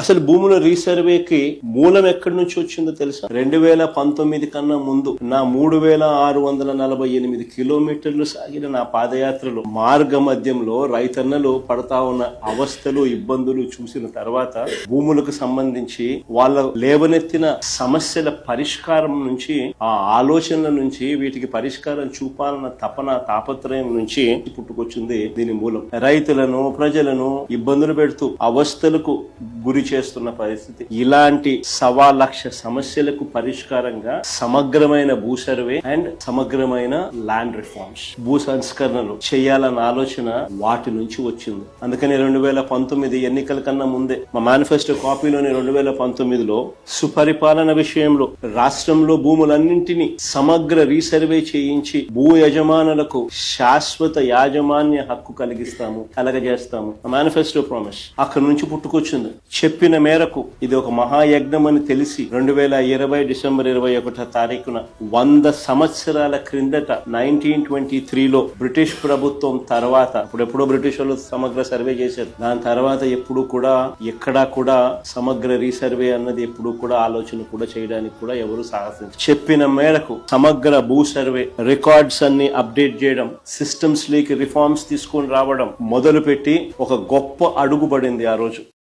అసలు భూముల రీసర్వేకి మూలం ఎక్కడి నుంచి వచ్చిందో తెలుసా? 2019 కన్నా ముందు నా 3648 కిలోమీటర్లు సాగిన నా పాదయాత్రలో మార్గ మధ్యంలో రైతన్నలు పడతా ఉన్న అవస్థలు ఇబ్బందులు చూసిన తర్వాత భూములకు సంబంధించి వాళ్ళ లేవనెత్తిన సమస్యల పరిష్కారం నుంచి, ఆ ఆలోచనల నుంచి, వీటికి పరిష్కారం చూపాలన్న తపన తాపత్రయం నుంచి పుట్టుకొచ్చింది దీని మూలం. రైతులను ప్రజలను ఇబ్బందులు పెడుతూ అవస్థలకు గురి చేస్తున్న పరిస్థితి. ఇలాంటి 1,00,000 సమస్యలకు పరిష్కారంగా సమగ్రమైన భూ సర్వే అండ్ సమగ్రమైన ల్యాండ్ రిఫార్మ్స్, భూ సంస్కరణలు చేయాలన్న ఆలోచన వాటి నుంచి వచ్చింది. అందుకని 2019 ఎన్నికల కన్నా ముందే మా మేనిఫెస్టో కాపీలోని 2019లో సుపరిపాలన విషయంలో రాష్ట్రంలో భూములన్నింటినీ సమగ్ర రీసర్వే చేయించి భూ యజమానులకు శాశ్వత యాజమాన్య హక్కు కలిగిస్తాము, కలగజేస్తాము. మేనిఫెస్టో ప్రామిస్ అక్కడి నుంచి పుట్టుకొచ్చింది. చెప్పిన మేరకు ఇది ఒక మహాయజ్ఞం అని తెలిసి 2020 డిసెంబర్ 21వ తారీఖున 100 సంవత్సరాల క్రిందట 1923లో బ్రిటిష్ ప్రభుత్వం తర్వాత, అప్పుడెప్పుడో బ్రిటిష్ వాళ్ళు సమగ్ర సర్వే చేశారు, దాని తర్వాత ఎప్పుడు కూడా ఎక్కడా కూడా సమగ్ర రీసర్వే అన్నది ఎప్పుడు కూడా ఆలోచన కూడా చేయడానికి కూడా ఎవరు సాహసించారు. చెప్పిన మేరకు సమగ్ర భూ సర్వే రికార్డ్స్ అన్ని అప్డేట్ చేయడం, సిస్టమ్స్ లీకి రిఫార్మ్స్ తీసుకొని రావడం మొదలుపెట్టి ఒక గొప్ప అడుగు పడింది ఆ రోజు.